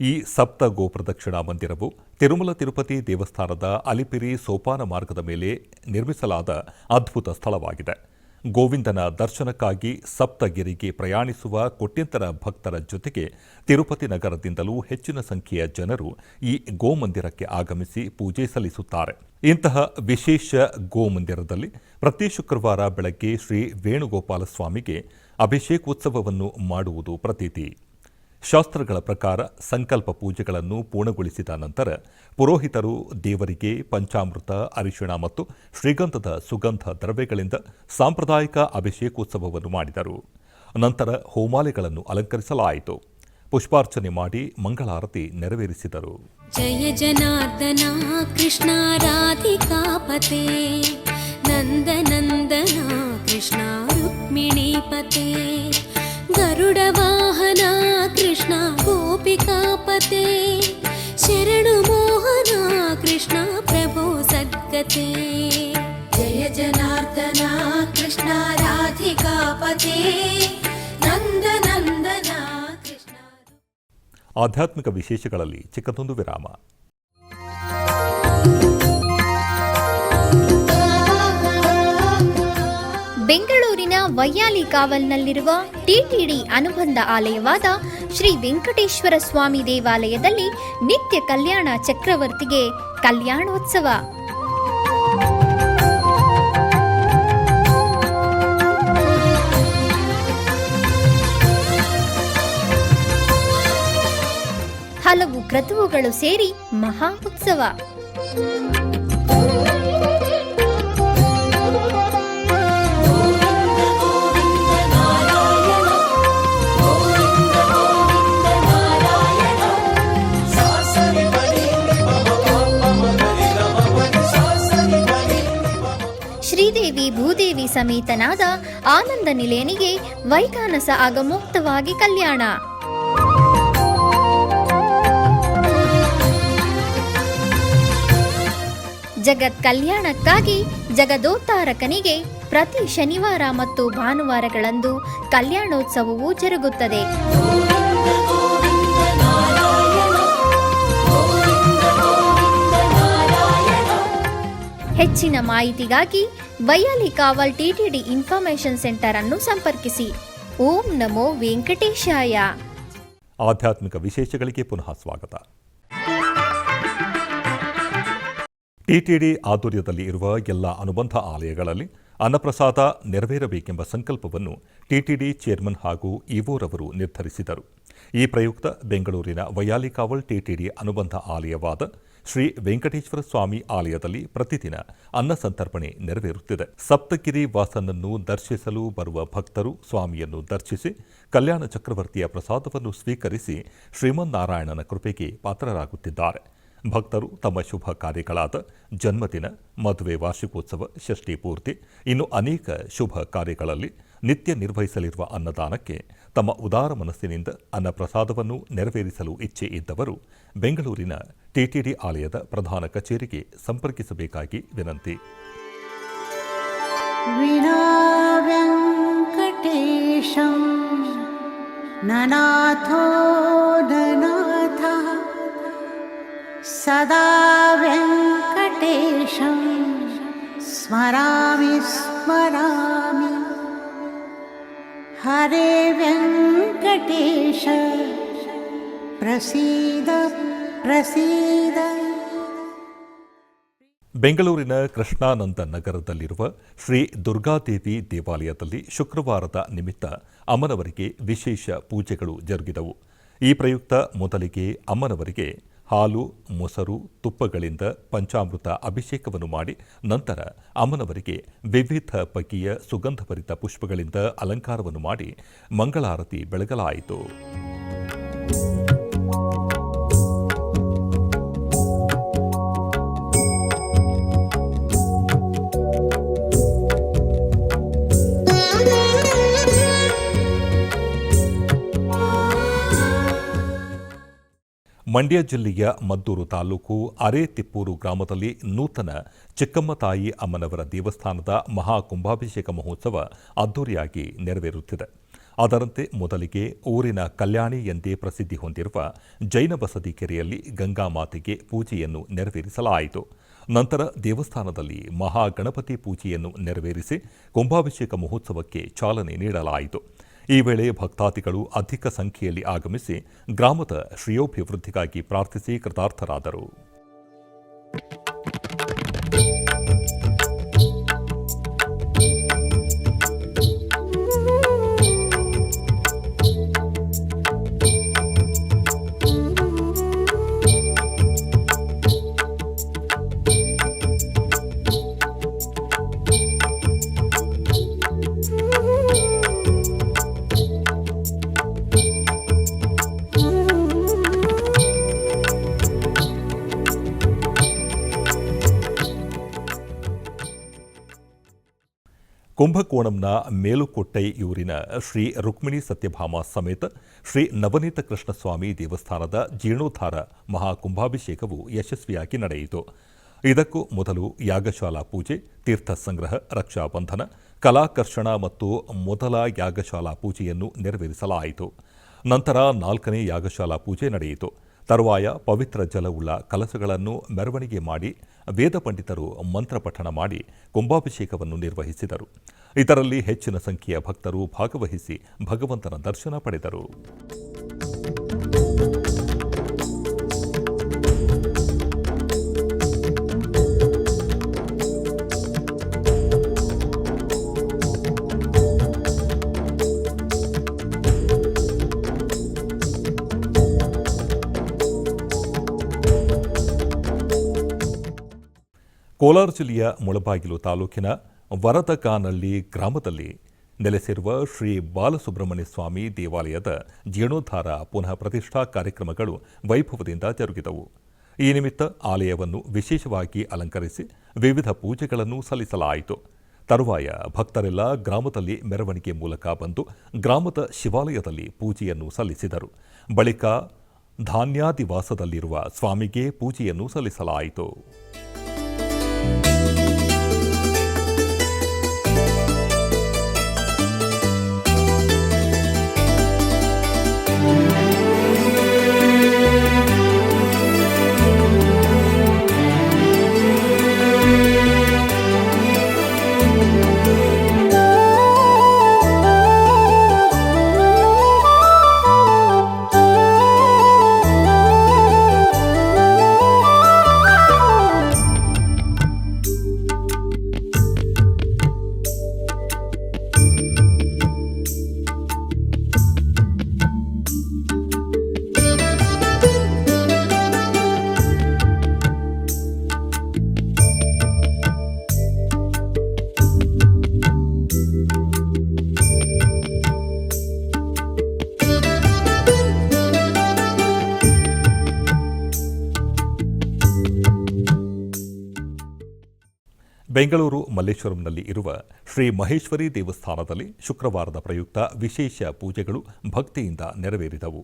ಈ ಸಪ್ತ ಗೋಪ್ರದಕ್ಷಿಣಾ ಮಂದಿರವು ತಿರುಮಲ ತಿರುಪತಿ ದೇವಸ್ಥಾನದ ಅಲಿಪಿರಿ ಸೋಪಾನ ಮಾರ್ಗದ ಮೇಲೆ ನಿರ್ಮಿಸಲಾದ ಅದ್ಭುತ ಸ್ಥಳವಾಗಿದೆ. ಗೋವಿಂದನ ದರ್ಶನಕ್ಕಾಗಿ ಸಪ್ತಗಿರಿಗೆ ಪ್ರಯಾಣಿಸುವ ಕೋಟ್ಯಂತರ ಭಕ್ತರ ಜೊತೆಗೆ ತಿರುಪತಿ ನಗರದಿಂದಲೂ ಹೆಚ್ಚಿನ ಸಂಖ್ಯೆಯ ಜನರು ಈ ಗೋಮಂದಿರಕ್ಕೆ ಆಗಮಿಸಿ ಪೂಜೆ ಸಲ್ಲಿಸುತ್ತಾರೆ. ಇಂತಹ ವಿಶೇಷ ಗೋಮಂದಿರದಲ್ಲಿ ಪ್ರತಿ ಶುಕ್ರವಾರ ಬೆಳಗ್ಗೆ ಶ್ರೀ ವೇಣುಗೋಪಾಲ ಸ್ವಾಮಿಗೆ ಅಭಿಷೇಕೋತ್ಸವವನ್ನು ಮಾಡುವುದು ಪ್ರತೀತಿ. ಶಾಸ್ತ್ರಗಳ ಪ್ರಕಾರ ಸಂಕಲ್ಪ ಪೂಜೆಗಳನ್ನು ಪೂರ್ಣಗೊಳಿಸಿದ ನಂತರ ಪುರೋಹಿತರು ದೇವರಿಗೆ ಪಂಚಾಮೃತ, ಅರಿಶಿಣ ಮತ್ತು ಶ್ರೀಗಂಧದ ಸುಗಂಧ ದ್ರವ್ಯಗಳಿಂದ ಸಾಂಪ್ರದಾಯಿಕ ಅಭಿಷೇಕೋತ್ಸವವನ್ನು ಮಾಡಿದರು. ನಂತರ ಹೋಮಾಲೆಗಳನ್ನು ಅಲಂಕರಿಸಲಾಯಿತು. ಪುಷ್ಪಾರ್ಚನೆ ಮಾಡಿ ಮಂಗಳಾರತಿ ನೆರವೇರಿಸಿದರು.
ಜಯ ಜನಾರ್ದನ ಕೃಷ್ಣ ರಾಧಿಕಾಪತೆ ನಂದನಂದನ ಕೃಷ್ಣ ರುಕ್ಮಿಣೀಪತೆ ಗರುಡ ವಾಹನ ಕೃಷ್ಣ ಗೋಪಿಕಾಪತೆ ಶರಣು ಮೋಹನ ಕೃಷ್ಣ ಪ್ರಭೋ ಸದ್ಗತೆ ಜಯ ಜನಾರ್ದನ ಕೃಷ್ಣ ರಾಧಿಕಾಪತೆ ನಂದನಂದನ ಕೃಷ್ಣ.
ಆಧ್ಯಾತ್ಮಿಕ ವಿಶೇಷಗಳಲ್ಲಿ ಚಿಕ್ಕದೊಂದು ವಿರಾಮ.
ಬೆಂಗಳೂರಿನ ವೈಯಾಲಿ ಕಾವಲ್ನಲ್ಲಿರುವ ಟಿಟಿಡಿ ಅನುಬಂಧ ಆಲಯವಾದ ಶ್ರೀ ವೆಂಕಟೇಶ್ವರ ಸ್ವಾಮಿ ದೇವಾಲಯದಲ್ಲಿ ನಿತ್ಯ ಕಲ್ಯಾಣ ಚಕ್ರವರ್ತಿಗೆ ಕಲ್ಯಾಣೋತ್ಸವ. ಹಲವು ಕ್ರತುವುಗಳು ಸೇರಿ ಮಹಾ ಉತ್ಸವ. ಶ್ರೀದೇವಿ ಭೂದೇವಿ ಸಮೇತನಾದ ಆನಂದ ನಿಲಯನಿಗೆ ವೈಖಾನಸ ಆಗಮೋಕ್ತವಾಗಿ ಕಲ್ಯಾಣ. ಜಗತ್ ಕಲ್ಯಾಣಕ್ಕಾಗಿ ಜಗದೋತ್ತಾರಕನಿಗೆ ಪ್ರತಿ ಶನಿವಾರ ಮತ್ತು ಭಾನುವಾರಗಳಂದು ಕಲ್ಯಾಣೋತ್ಸವವು ಜರುಗುತ್ತದೆ. ಹೆಚ್ಚಿನ ಮಾಹಿತಿಗಾಗಿ ವೈಯಾಲಿ ಕಾವಲ್ ಟಿಟಿಡಿ ಇನ್ಫಾರ್ಮೇಷನ್ ಸೆಂಟರ್ ಅನ್ನು ಸಂಪರ್ಕಿಸಿ. ಓಂ ನಮೋ ವೆಂಕಟೇಶಾಯ.
ಆಧ್ಯಾತ್ಮಿಕ ವಿಶೇಷಗಳಿಗೆ ಪುನಃ ಸ್ವಾಗತ. ಟಿಟಿಡಿ ಆಧ್ವರ್ಯದಲ್ಲಿ ಇರುವ ಎಲ್ಲ ಅನುಬಂಧ ಆಲಯಗಳಲ್ಲಿ ಅನ್ನಪ್ರಸಾದ ನೆರವೇರಬೇಕೆಂಬ ಸಂಕಲ್ಪವನ್ನು ಟಿಟಿಡಿ ಚೇರ್ಮನ್ ಹಾಗೂ ಇಒರವರು ನಿರ್ಧರಿಸಿದರು. ಈ ಪ್ರಯುಕ್ತ ಬೆಂಗಳೂರಿನ ವೈಯಾಲಿ ಕಾವಲ್ ಟಿಟಿಡಿ ಅನುಬಂಧ ಆಲಯವಾದ ಶ್ರೀ ವೆಂಕಟೇಶ್ವರ ಸ್ವಾಮಿ ಆಲಯದಲ್ಲಿ ಪ್ರತಿದಿನ ಅನ್ನ ಸಂತರ್ಪಣೆ ನೆರವೇರುತ್ತಿದೆ. ಸಪ್ತಗಿರಿ ವಾಸನನ್ನು ದರ್ಶಿಸಲು ಬರುವ ಭಕ್ತರು ಸ್ವಾಮಿಯನ್ನು ದರ್ಶಿಸಿ ಕಲ್ಯಾಣ ಚಕ್ರವರ್ತಿಯ ಪ್ರಸಾದವನ್ನು ಸ್ವೀಕರಿಸಿ ಶ್ರೀಮನ್ನಾರಾಯಣನ ಕೃಪೆಗೆ ಪಾತ್ರರಾಗುತ್ತಿದ್ದಾರೆ. ಭಕ್ತರು ತಮ್ಮ ಶುಭ ಕಾರ್ಯಗಳಾದ ಜನ್ಮದಿನ, ಮದುವೆ, ವಾರ್ಷಿಕೋತ್ಸವ, ಷಷ್ಠಿ ಪೂರ್ತಿ, ಇನ್ನು ಅನೇಕ ಶುಭ ಕಾರ್ಯಗಳಲ್ಲಿ ನಿತ್ಯ ನಿರ್ವಹಿಸಲಿರುವ ಅನ್ನದಾನಕ್ಕೆ ತಮ್ಮ ಉದಾರ ಮನಸ್ಸಿನಿಂದ ಅನ್ನಪ್ರಸಾದವನ್ನು ನೆರವೇರಿಸಲು ಇಚ್ಛೆ ಇದ್ದವರು ಬೆಂಗಳೂರಿನ ಟಿಟಿಡಿ ಆಲಯದ ಪ್ರಧಾನ ಕಚೇರಿಗೆ ಸಂಪರ್ಕಿಸಬೇಕಾಗಿ ವಿನಂತಿ.
ವಿನಾ ವೆಂಕಟೇಶಂ ನನಾಥೋ ನನಾಥ ಸದಾ ವೆಂಕಟೇಶಂ ಸ್ಮರಾಮಿ ಸ್ಮರಾಮಿ ಹರೇ ವೆಂಕಟೇಶ ಪ್ರಸೀದ ಪ್ರಸೀದ.
ಬೆಂಗಳೂರಿನ ಕೃಷ್ಣಾನಂದ ನಗರದಲ್ಲಿರುವ ಶ್ರೀ ದುರ್ಗಾದೇವಿ ದೇವಾಲಯದಲ್ಲಿ ಶುಕ್ರವಾರದ ನಿಮಿತ್ತ ಅಮ್ಮನವರಿಗೆ ವಿಶೇಷ ಪೂಜೆಗಳು ಜರುಗಿದವು. ಈ ಪ್ರಯುಕ್ತ ಮೊದಲಿಗೆ ಅಮ್ಮನವರಿಗೆ ಹಾಲು, ಮೊಸರು, ತುಪ್ಪಗಳಿಂದ ಪಂಚಾಮೃತ ಅಭಿಷೇಕವನ್ನು ಮಾಡಿ ನಂತರ ಅಮ್ಮನವರಿಗೆ ವಿವಿಧ ಬಗೆಯ ಸುಗಂಧಭರಿತ ಪುಷ್ಪಗಳಿಂದ ಅಲಂಕಾರವನ್ನು ಮಾಡಿ ಮಂಗಳಾರತಿ ಬೆಳಗಲಾಯಿತು. ಮಂಡ್ಯ ಜಿಲ್ಲೆಯ ಮದ್ದೂರು ತಾಲೂಕು ಅರೇತಿಪ್ಪೂರು ಗ್ರಾಮದಲ್ಲಿ ನೂತನ ಚಿಕ್ಕಮ್ಮ ತಾಯಿ ಅಮ್ಮನವರ ದೇವಸ್ಥಾನದ ಮಹಾ ಕುಂಭಾಭಿಷೇಕ ಮಹೋತ್ಸವ ಅದ್ದೂರಿಯಾಗಿ ನೆರವೇರುತ್ತಿದೆ. ಅದರಂತೆ ಮೊದಲಿಗೆ ಊರಿನ ಕಲ್ಯಾಣಿ ಎಂದೇ ಪ್ರಸಿದ್ಧಿ ಹೊಂದಿರುವ ಜೈನ ಬಸದಿ ಕೆರೆಯಲ್ಲಿ ಗಂಗಾಮಾತೆಗೆ ಪೂಜೆಯನ್ನು ನೆರವೇರಿಸಲಾಯಿತು. ನಂತರ ದೇವಸ್ಥಾನದಲ್ಲಿ ಮಹಾಗಣಪತಿ ಪೂಜೆಯನ್ನು ನೆರವೇರಿಸಿ ಕುಂಭಾಭಿಷೇಕ ಮಹೋತ್ಸವಕ್ಕೆ ಚಾಲನೆ ನೀಡಲಾಯಿತು. ಈ ವೇಳೆ ಭಕ್ತಾದಿಗಳು ಅಧಿಕ ಸಂಖ್ಯೆಯಲ್ಲಿ ಆಗಮಿಸಿ ಗ್ರಾಮದ ಶ್ರೇಯೋಭಿವೃದ್ಧಿಗಾಗಿ ಪ್ರಾರ್ಥಿಸಿ ಕೃತಾರ್ಥರಾದರು. ಕುಂಭಕೋಣಂನ ಮೇಲುಕೊಟ್ಟೈಯೂರಿನ ಶ್ರೀ ರುಕ್ಮಿಣಿ ಸತ್ಯಭಾಮ ಸಮೇತ ಶ್ರೀ ನವನೀತ ಕೃಷ್ಣಸ್ವಾಮಿ ದೇವಸ್ಥಾನದ ಜೀರ್ಣೋದ್ಧಾರ ಮಹಾಕುಂಭಾಭಿಷೇಕವು ಯಶಸ್ವಿಯಾಗಿ ನಡೆಯಿತು. ಇದಕ್ಕೂ ಮೊದಲು ಯಾಗಶಾಲಾ ಪೂಜೆ, ತೀರ್ಥ ಸಂಗ್ರಹ, ರಕ್ಷಾಬಂಧನ, ಕಲಾಕರ್ಷಣ ಮತ್ತು ಮೊದಲ ಯಾಗಶಾಲಾ ಪೂಜೆಯನ್ನು ನೆರವೇರಿಸಲಾಯಿತು. ನಂತರ 4ನೇ ಯಾಗಶಾಲಾ ಪೂಜೆ ನಡೆಯಿತು. ತರುವಾಯ ಪವಿತ್ರ ಜಲವುಳ್ಳ ಕಲಶಗಳನ್ನು ಮೆರವಣಿಗೆ ಮಾಡಿ ವೇದ ಪಂಡಿತರು ಮಂತ್ರಪಠಣ ಮಾಡಿ ಕುಂಭಾಭಿಷೇಕವನ್ನು ನಿರ್ವಹಿಸಿದರು. ಇದರಲ್ಲಿ ಹೆಚ್ಚಿನ ಸಂಖ್ಯೆಯ ಭಕ್ತರು ಭಾಗವಹಿಸಿ ಭಗವಂತನ ದರ್ಶನ ಪಡೆದರು. ಕೋಲಾರ ಜಿಲ್ಲೆಯ ಮುಳಬಾಗಿಲು ತಾಲೂಕಿನ ವರದಗಾನಹಳ್ಳಿ ಗ್ರಾಮದಲ್ಲಿ ನೆಲೆಸಿರುವ ಶ್ರೀ ಬಾಲಸುಬ್ರಹ್ಮಣ್ಯ ಸ್ವಾಮಿ ದೇವಾಲಯದ ಜೀರ್ಣೋದ್ಧಾರ ಪುನಃ ಪ್ರತಿಷ್ಠಾ ಕಾರ್ಯಕ್ರಮಗಳು ವೈಭವದಿಂದ ಜರುಗಿದವು. ಈ ನಿಮಿತ್ತ ಆಲಯವನ್ನು ವಿಶೇಷವಾಗಿ ಅಲಂಕರಿಸಿ ವಿವಿಧ ಪೂಜೆಗಳನ್ನು ಸಲ್ಲಿಸಲಾಯಿತು. ತರುವಾಯ ಭಕ್ತರೆಲ್ಲ ಗ್ರಾಮದಲ್ಲಿ ಮೆರವಣಿಗೆ ಮೂಲಕ ಬಂದು ಗ್ರಾಮದ ಶಿವಾಲಯದಲ್ಲಿ ಪೂಜೆಯನ್ನು ಸಲ್ಲಿಸಿದರು. ಬಳಿಕ ಧಾನ್ಯಾದಿವಾಸದಲ್ಲಿರುವ ಸ್ವಾಮಿಗೆ ಪೂಜೆಯನ್ನು ಸಲ್ಲಿಸಲಾಯಿತು. ಬೆಂಗಳೂರು ಮಲ್ಲೇಶ್ವರಂನಲ್ಲಿ ಇರುವ ಶ್ರೀ ಮಹೇಶ್ವರಿ ದೇವಸ್ಥಾನದಲ್ಲಿ ಶುಕ್ರವಾರದ ಪ್ರಯುಕ್ತ ವಿಶೇಷ ಪೂಜೆಗಳು ಭಕ್ತಿಯಿಂದ ನೆರವೇರಿದವು.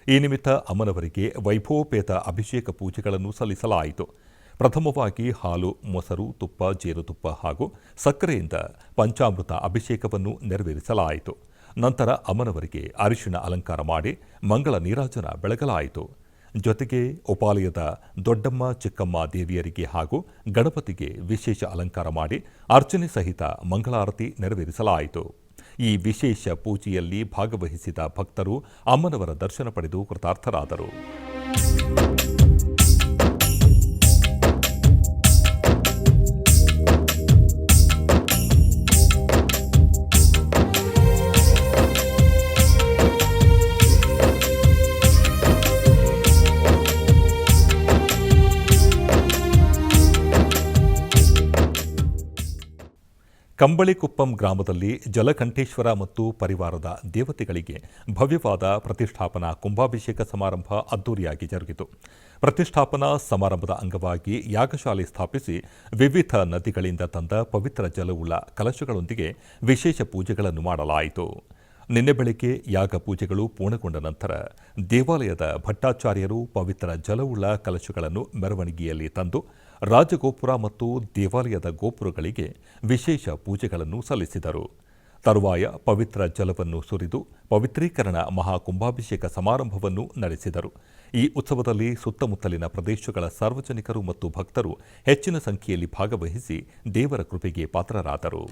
ಈ ನಿಮಿತ್ತ ಅಮ್ಮನವರಿಗೆ ವೈಭವೋಪೇತ ಅಭಿಷೇಕ ಪೂಜೆಗಳನ್ನು ಸಲ್ಲಿಸಲಾಯಿತು. ಪ್ರಥಮವಾಗಿ ಹಾಲು, ಮೊಸರು, ತುಪ್ಪ, ಜೇನುತುಪ್ಪ ಹಾಗೂ ಸಕ್ಕರೆಯಿಂದ ಪಂಚಾಮೃತ ಅಭಿಷೇಕವನ್ನು ನೆರವೇರಿಸಲಾಯಿತು. ನಂತರ ಅಮ್ಮನವರಿಗೆ ಅರಿಶಿಣ ಅಲಂಕಾರ ಮಾಡಿ ಮಂಗಳ ನೀರಾಜನ ಬೆಳಗಲಾಯಿತು. ಜೊತೆಗೆ ಉಪಾಲಯದ ದೊಡ್ಡಮ್ಮ, ಚಿಕ್ಕಮ್ಮ ದೇವಿಯರಿಗೆ ಹಾಗೂ ಗಣಪತಿಗೆ ವಿಶೇಷ ಅಲಂಕಾರ ಮಾಡಿ ಅರ್ಚನೆ ಸಹಿತ ಮಂಗಳಾರತಿ ನೆರವೇರಿಸಲಾಯಿತು. ಈ ವಿಶೇಷ ಪೂಜೆಯಲ್ಲಿ ಭಾಗವಹಿಸಿದ ಭಕ್ತರು ಅಮ್ಮನವರ ದರ್ಶನ ಪಡೆದು ಕೃತಾರ್ಥರಾದರು. ಕಂಬಳಿಕುಪ್ಪಂ ಗ್ರಾಮದಲ್ಲಿ ಜಲಕಂಠೇಶ್ವರ ಮತ್ತು ಪರಿವಾರದ ದೇವತೆಗಳಿಗೆ ಭವ್ಯವಾದ ಪ್ರತಿಷ್ಠಾಪನಾ ಕುಂಭಾಭಿಷೇಕ ಸಮಾರಂಭ ಅದ್ದೂರಿಯಾಗಿ ಜರುಗಿತು. ಪ್ರತಿಷ್ಠಾಪನಾ ಸಮಾರಂಭದ ಅಂಗವಾಗಿ ಯಾಗಶಾಲೆ ಸ್ಥಾಪಿಸಿ ವಿವಿಧ ನದಿಗಳಿಂದ ತಂದ ಪವಿತ್ರ ಜಲವುಳ್ಳ ಕಲಶಗಳೊಂದಿಗೆ ವಿಶೇಷ ಪೂಜೆಗಳನ್ನು ಮಾಡಲಾಯಿತು. ನಿನ್ನೆ ಬೆಳಗ್ಗೆ ಯಾಗ ಪೂಜೆಗಳು ಪೂರ್ಣಗೊಂಡ ನಂತರ ದೇವಾಲಯದ ಭಟ್ಟಾಚಾರ್ಯರು ಪವಿತ್ರ ಜಲವುಳ್ಳ ಕಲಶಗಳನ್ನು ಮೆರವಣಿಗೆಯಲ್ಲಿ ತಂದು ರಾಜಗೋಪುರ ಮತ್ತು ದೇವಾಲಯದ ಗೋಪುರಗಳಿಗೆ ವಿಶೇಷ ಪೂಜೆಗಳನ್ನು ಸಲ್ಲಿಸಿದರು. ತರುವಾಯ ಪವಿತ್ರ ಜಲವನ್ನು ಸುರಿದು ಪವಿತ್ರೀಕರಣ ಮಹಾಕುಂಭಾಭಿಷೇಕ ಸಮಾರಂಭವನ್ನು ನಡೆಸಿದರು. ಈ ಉತ್ಸವದಲ್ಲಿ ಸುತ್ತಮುತ್ತಲಿನ ಪ್ರದೇಶಗಳ ಸಾರ್ವಜನಿಕರು ಮತ್ತು ಭಕ್ತರು ಹೆಚ್ಚಿನ ಸಂಖ್ಯೆಯಲ್ಲಿ ಭಾಗವಹಿಸಿ ದೇವರ ಕೃಪೆಗೆ ಪಾತ್ರರಾದರು.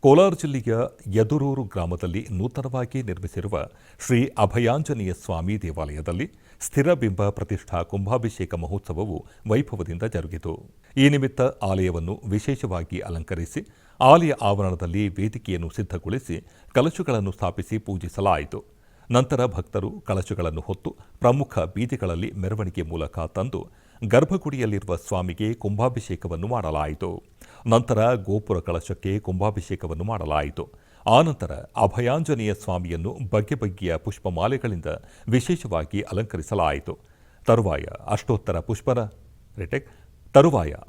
ಕೋಲಾರ ಜಿಲ್ಲೆಯ ಯದುರೂರು ಗ್ರಾಮದಲ್ಲಿ ನೂತನವಾಗಿ ನಿರ್ಮಿಸಿರುವ ಶ್ರೀ ಅಭಯಾಂಜನೇಯ ಸ್ವಾಮಿ ದೇವಾಲಯದಲ್ಲಿ ಸ್ಥಿರಬಿಂಬ ಪ್ರತಿಷ್ಠಾ ಕುಂಭಾಭಿಷೇಕ ಮಹೋತ್ಸವವು ವೈಭವದಿಂದ ಜರುಗಿತು. ಈ ನಿಮಿತ್ತ ಆಲಯವನ್ನು ವಿಶೇಷವಾಗಿ ಅಲಂಕರಿಸಿ ಆಲಯ ಆವರಣದಲ್ಲಿ ವೇದಿಕೆಯನ್ನು ಸಿದ್ಧಗೊಳಿಸಿ ಕಲಶಗಳನ್ನು ಸ್ಥಾಪಿಸಿ ಪೂಜಿಸಲಾಯಿತು. ನಂತರ ಭಕ್ತರು ಕಲಶಗಳನ್ನು ಹೊತ್ತು ಪ್ರಮುಖ ಬೀದಿಗಳಲ್ಲಿ ಮೆರವಣಿಗೆ ಮೂಲಕ ತಂದು ಗರ್ಭಗುಡಿಯಲ್ಲಿರುವ ಸ್ವಾಮಿಗೆ ಕುಂಭಾಭಿಷೇಕವನ್ನು ಮಾಡಲಾಯಿತು. ನಂತರ ಗೋಪುರ ಕಳಶಕ್ಕೆ ಕುಂಭಾಭಿಷೇಕವನ್ನು ಮಾಡಲಾಯಿತು. ಆನಂತರ ಅಭಯಾಂಜನೇಯ ಸ್ವಾಮಿಯನ್ನು ಬಗೆ ಬಗೆಯ ಪುಷ್ಪಮಾಲೆಗಳಿಂದ ವಿಶೇಷವಾಗಿ ಅಲಂಕರಿಸಲಾಯಿತು. ತರುವಾಯ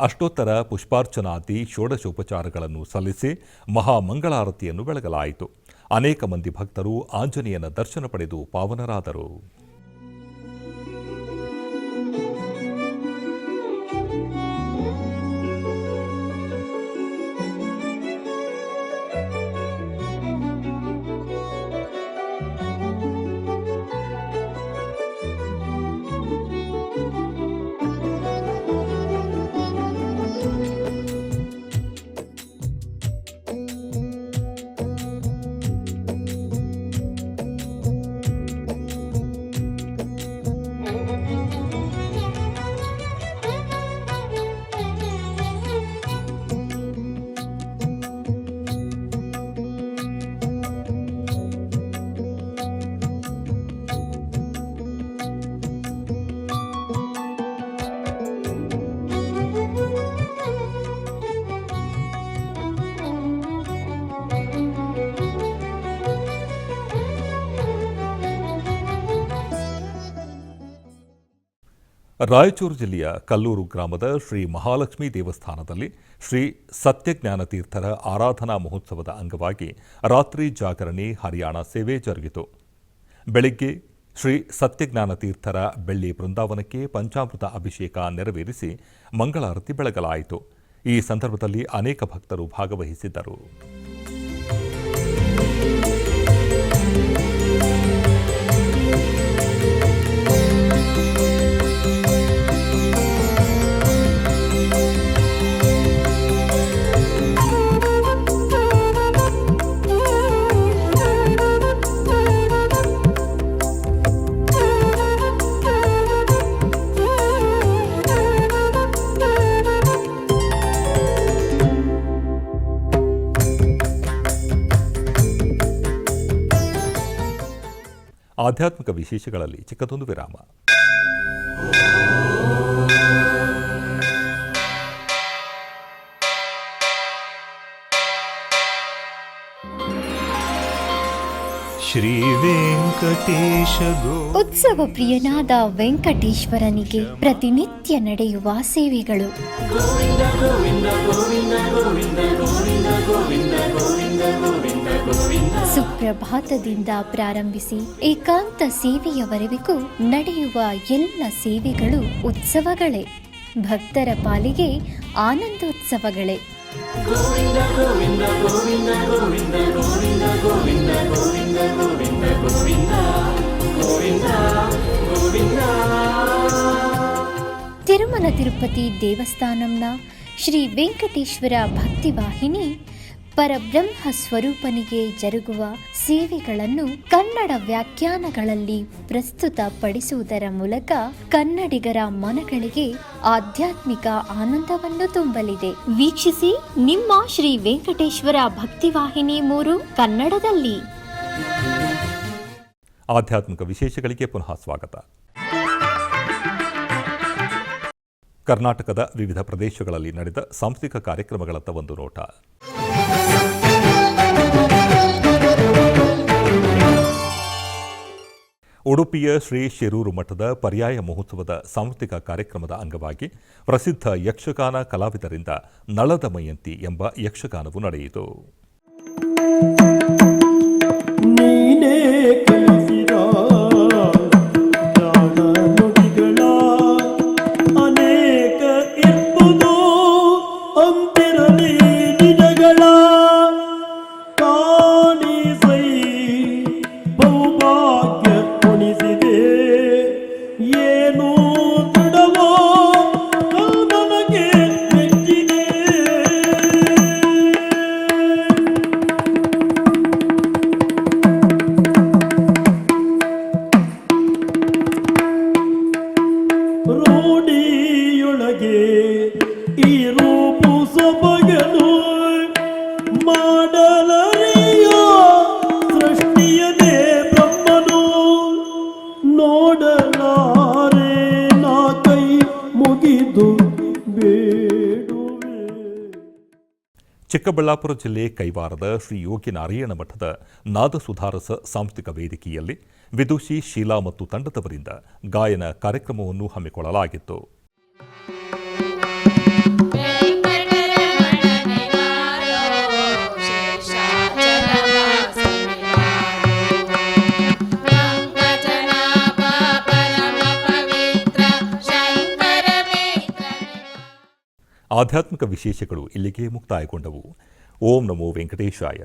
ಅಷ್ಟೋತ್ತರ ಪುಷ್ಪಾರ್ಚನಾದಿ ಷೋಡಶೋಪಚಾರಗಳನ್ನು ಸಲ್ಲಿಸಿ ಮಹಾಮಂಗಳಾರತಿಯನ್ನು ಬೆಳಗಲಾಯಿತು. ಅನೇಕ ಮಂದಿ ಭಕ್ತರು ಆಂಜನೇಯನ ದರ್ಶನ ಪಡೆದು ಪಾವನರಾದರು. ರಾಯಚೂರು ಜಿಲ್ಲೆಯ ಕಲ್ಲೂರು ಗ್ರಾಮದ ಶ್ರೀ ಮಹಾಲಕ್ಷ್ಮೀ ದೇವಸ್ಥಾನದಲ್ಲಿ ಶ್ರೀ ಸತ್ಯಜ್ಞಾನ ತೀರ್ಥರ ಆರಾಧನಾ ಮಹೋತ್ಸವದ ಅಂಗವಾಗಿ ರಾತ್ರಿ ಜಾಗರಣೆ ಹರಿಯಾಣ ಸೇವೆ ಜರುಗಿತು. ಬೆಳಗ್ಗೆ ಶ್ರೀ ಸತ್ಯಜ್ಞಾನ ತೀರ್ಥರ ಬೆಳ್ಳಿ ಬೃಂದಾವನಕ್ಕೆ ಪಂಚಾಮೃತ ಅಭಿಷೇಕ ನೆರವೇರಿಸಿ ಮಂಗಳಾರತಿ ಬೆಳಗಲಾಯಿತು. ಈ ಸಂದರ್ಭದಲ್ಲಿ ಅನೇಕ ಭಕ್ತರು ಭಾಗವಹಿಸಿದ್ದರು. ಆಧ್ಯಾತ್ಮಿಕ ವಿಶೇಷಗಳಲ್ಲಿ ಚಿಕ್ಕದೊಂದು ವಿರಾಮ.
ಶ್ರೀ ವೆಂಕಟೇಶ
ಉತ್ಸವ ಪ್ರಿಯನಾದ ವೆಂಕಟೇಶ್ವರನಿಗೆ ಪ್ರತಿನಿತ್ಯ ನಡೆಯುವ ಸೇವೆಗಳು. ಸುಪ್ರಭಾತದಿಂದ ಪ್ರಾರಂಭಿಸಿ ಏಕಾಂತ ಸೇವೆಯವರೆಗೂ ನಡೆಯುವ ಎಲ್ಲ ಸೇವೆಗಳು ಉತ್ಸವಗಳೇ. ಭಕ್ತರ ಪಾಲಿಗೆ ಆನಂದೋತ್ಸವಗಳೇ. ತಿರುಮಲ ತಿರುಪತಿ ದೇವಸ್ಥಾನಂನ ಶ್ರೀ ವೆಂಕಟೇಶ್ವರ ಭಕ್ತಿವಾಹಿನಿ ಪರಬ್ರಹ್ಮ ಸ್ವರೂಪನಿಗೆ ಜರುಗುವ ಸೇವೆಗಳನ್ನು ಕನ್ನಡ ವ್ಯಾಖ್ಯಾನಗಳಲ್ಲಿ ಪ್ರಸ್ತುತಪಡಿಸುವುದರ ಮೂಲಕ ಕನ್ನಡಿಗರ ಮನಗಳಿಗೆ ಆಧ್ಯಾತ್ಮಿಕ ಆನಂದವನ್ನು ತುಂಬಲಿದೆ. ವೀಕ್ಷಿಸಿ ನಿಮ್ಮ ಶ್ರೀ ವೆಂಕಟೇಶ್ವರ ಭಕ್ತಿವಾಹಿನಿ 3 ಕನ್ನಡದಲ್ಲಿ.
ಆಧ್ಯಾತ್ಮಿಕ ವಿಶೇಷಗಳಿಗೆ ಪುನಃ ಸ್ವಾಗತ. ಕರ್ನಾಟಕದ ವಿವಿಧ ಪ್ರದೇಶಗಳಲ್ಲಿ ನಡೆದ ಸಾಂಸ್ಥಿಕ ಕಾರ್ಯಕ್ರಮಗಳತ್ತ ಒಂದು ನೋಟ. ಉಡುಪಿಯ ಶ್ರೀ ಶಿರೂರು ಮಠದ ಪರ್ಯಾಯ ಮಹೋತ್ಸವದ ಸಾಂಸ್ಥಿಕ ಕಾರ್ಯಕ್ರಮದ ಅಂಗವಾಗಿ ಪ್ರಸಿದ್ಧ ಯಕ್ಷಗಾನ ಕಲಾವಿದರಿಂದ ನಳದ ಮಯಂತಿ ಎಂಬ ಯಕ್ಷಗಾನವು ನಡೆಯಿತು. ಚಿಕ್ಕಬಳ್ಳಾಪುರ ಜಿಲ್ಲೆ ಕೈವಾರದ ಶ್ರೀ ಯೋಗಿ ನಾರಾಯಣ ಮಠದ ನಾದಸುಧಾರಸ ಸಾಂಸ್ಥಿಕ ವೇದಿಕೆಯಲ್ಲಿ ವಿದುಷಿ ಶೀಲಾ ಮತ್ತು ತಂಡದವರಿಂದ ಗಾಯನ ಕಾರ್ಯಕ್ರಮವನ್ನು ಹಮ್ಮಿಕೊಳ್ಳಲಾಗಿತ್ತು. ಆಧ್ಯಾತ್ಮಿಕ ವಿಶೇಷಗಳು ಇಲ್ಲಿಗೆ ಮುಕ್ತಾಯಗೊಂಡವು. ಓಂ ನಮೋ ವೆಂಕಟೇಶಾಯ.